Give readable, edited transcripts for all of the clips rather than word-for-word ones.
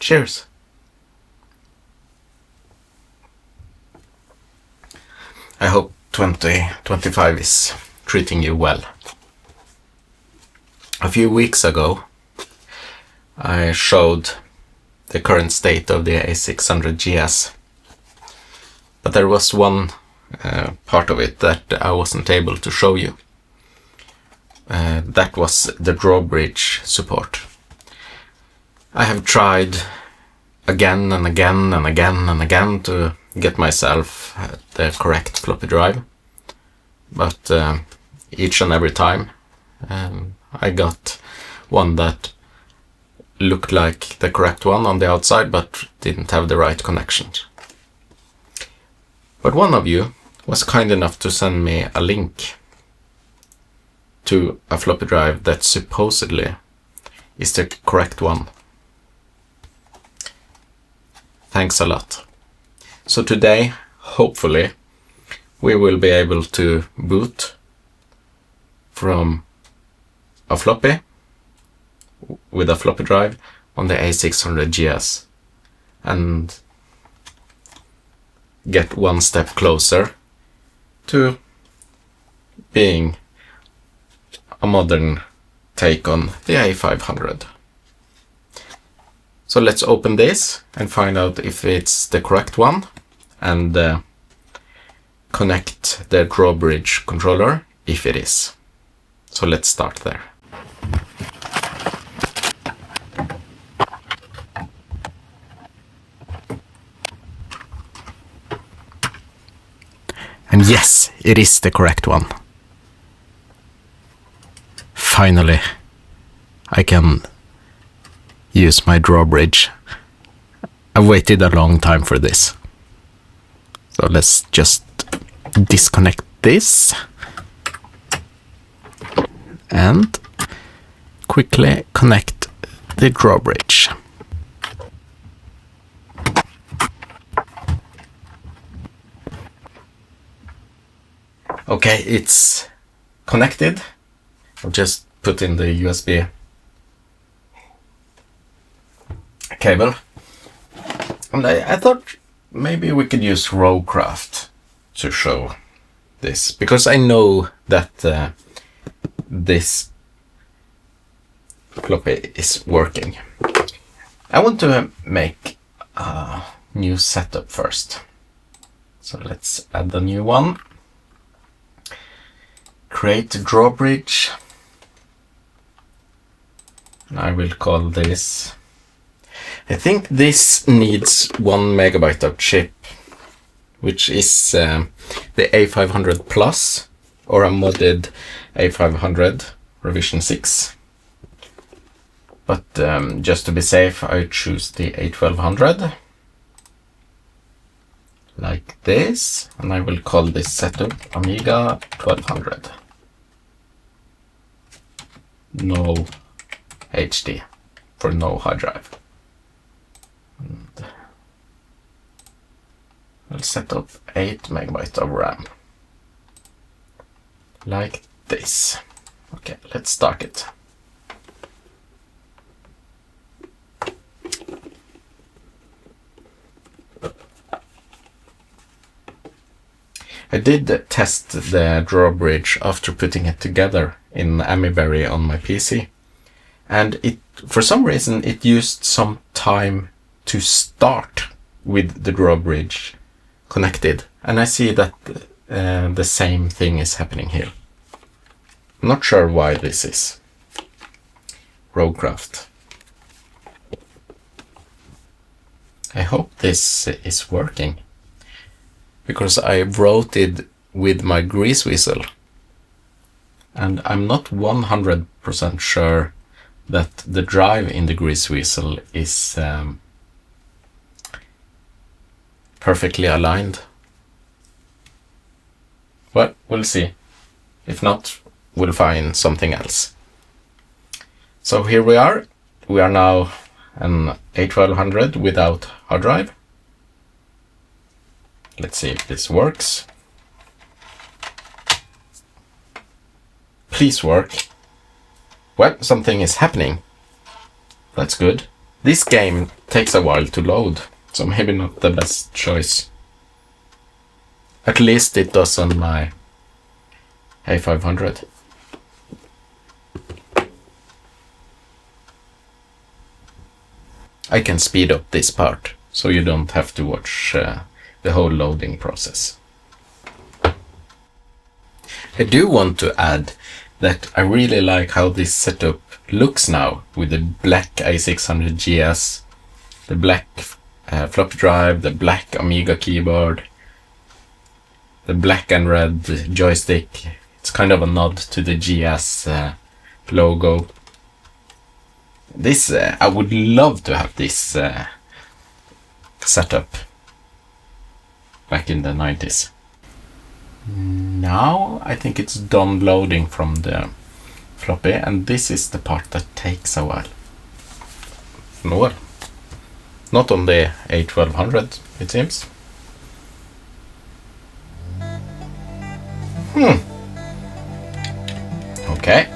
Cheers! I hope 2025 is treating you well. A few weeks ago, I showed the current state of the A600GS, but there was one part of it that I wasn't able to show you. That was the drawbridge support. I have tried again and again and again and again to get myself the correct floppy drive, but each and every time I got one that looked like the correct one on the outside but didn't have the right connections. But one of you was kind enough to send me a link to a floppy drive that supposedly is the correct one. Thanks a lot. So today, hopefully, we will be able to boot from a floppy with a floppy drive on the A600GS and get one step closer to being a modern take on the A500. So let's open this and find out if it's the correct one and connect the drawbridge controller if it is. So let's start there. And yes, it is the correct one. Finally, I can use my drawbridge. I've waited a long time for this. So let's just disconnect this and quickly connect the drawbridge. Okay, it's connected. I'll just put in the USB cable. And I thought maybe we could use Rowcraft to show this, because I know that this floppy is working. I want to make a new setup first. So let's add a new one. Create a drawbridge. I will call this. I think this needs 1 megabyte of chip, which is the A500 Plus or a modded A500 revision 6. But just to be safe, I choose the A1200 like this, and I will call this setup Amiga 1200. No HD for no hard drive. And I'll set up 8 megabytes of RAM. Like this. Okay, let's start it. I did test the drawbridge after putting it together in Amiga on my PC. And it, for some reason, it used some time to start with the drawbridge connected. And I see that the same thing is happening here. I'm not sure why this is. Rowcraft. I hope this is working, because I wrote it with my grease whistle. And I'm not 100% sure that the drive in the grease whistle is perfectly aligned. Well, we'll see. If not, we'll find something else. So here we are. We are now an A1200 without hard drive. Let's see if this works. Please work. Well, something is happening. That's good. This game takes a while to load, so maybe not the best choice. At least it does on my A500. I can speed up this part, so you don't have to watch the whole loading process. I do want to add that I really like how this setup looks now, with the black A600GS, the black floppy drive, the black Amiga keyboard, the black and red joystick. It's kind of a nod to the GS logo. This, I would love to have this setup back in the 90s. Now I think it's done loading from the floppy, and this is the part that takes a while. No, not on the A1200, it seems. Okay.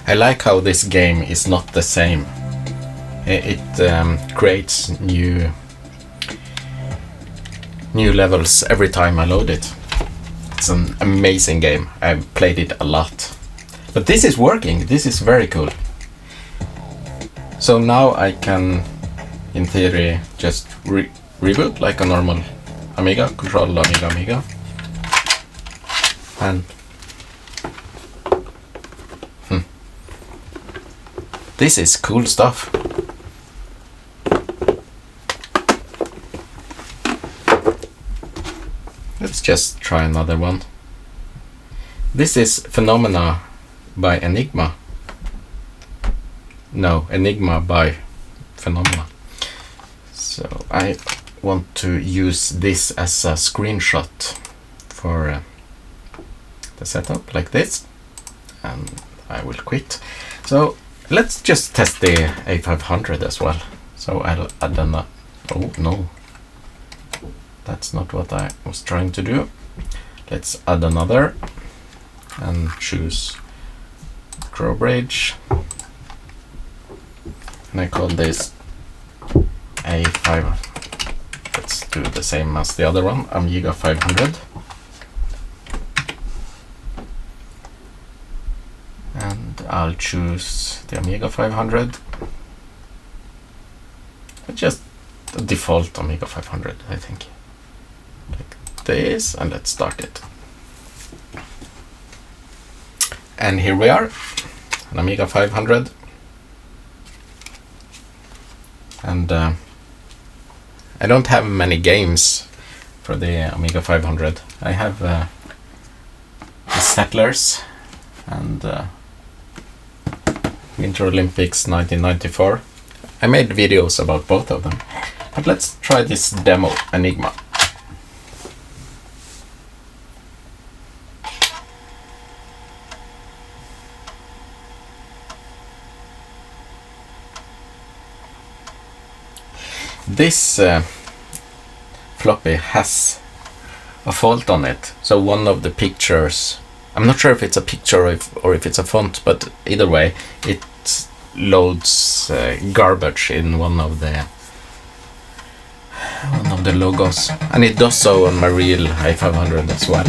I like how this game is not the same. It creates new levels every time I load it. It's an amazing game. I've played it a lot. But this is working. This is very cool. So now I can, in theory, just reboot like a normal Amiga, control Amiga. And this is cool stuff. Let's just try another one. This is Phenomena by Enigma. No, Enigma by Phenomena. So I want to use this as a screenshot for the setup, like this. And I will quit. So let's just test the A500 as well. So I'll add another. Oh no, that's not what I was trying to do. Let's add another and choose drawbridge. And I call this A5. Let's do the same as the other one, Amiga 500. And I'll choose the Amiga 500. Just the default Amiga 500, I think. Like this, and let's start it. And here we are, an Amiga 500. And I don't have many games for the Amiga 500. I have the Settlers and Winter Olympics 1994. I made videos about both of them. But let's try this demo, Enigma. This floppy has a fault on it. So one of the pictures, I'm not sure if it's a picture or if it's a font, but either way, it loads garbage in one of the logos, and it does so on my real A500 as well.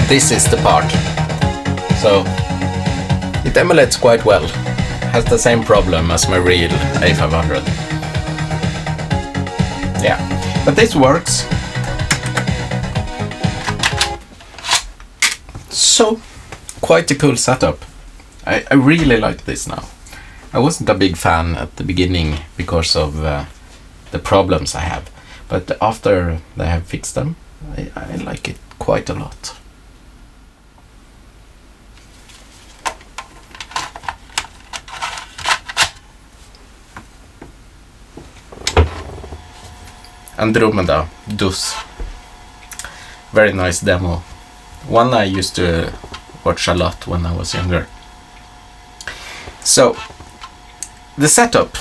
this is the part. So it emulates quite well. Has the same problem as my real A500. Yeah, but this works. So, quite a cool setup. I really like this now. I wasn't a big fan at the beginning because of the problems I have, but after they have fixed them, I like it quite a lot. Andromeda DOS. Very nice demo. One I used to watch a lot when I was younger. So, the setup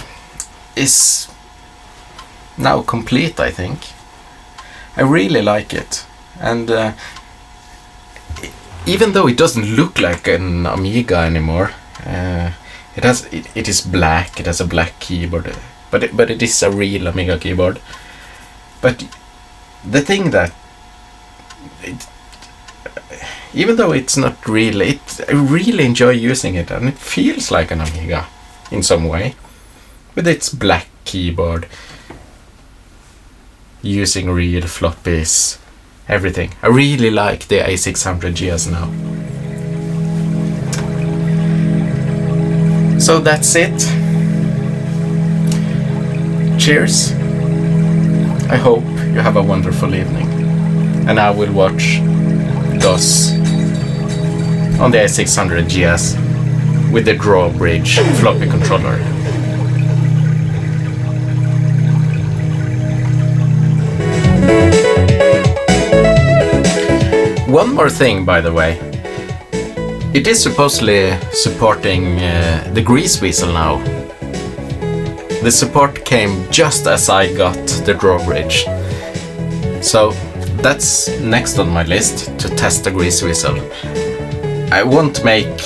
is now complete, I think. I really like it. And even though it doesn't look like an Amiga anymore, it is black, it has a black keyboard, but it is a real Amiga keyboard. But the thing that even though it's not really, I really enjoy using it, and it feels like an Amiga in some way, with its black keyboard, using real floppies, everything. I really like the A600GS now. So that's it. Cheers. I hope you have a wonderful evening, and I will watch DOS on the A600GS with the drawbridge floppy controller. One more thing, by the way. It is supposedly supporting the grease whistle now. The support came just as I got the drawbridge. So that's next on my list, to test the grease whistle. I won't make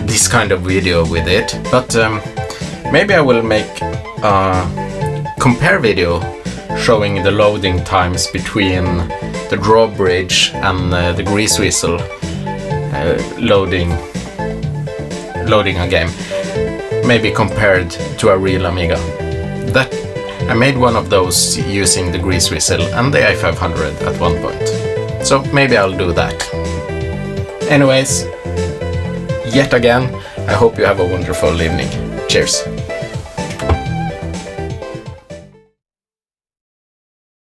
this kind of video with it, but maybe I will make a compare video showing the loading times between the drawbridge and the grease whistle loading a game. Maybe compared to a real Amiga. That I made one of those using the grease whistle and the A500 at one point. So maybe I'll do that. Anyways, yet again, I hope you have a wonderful evening. Cheers.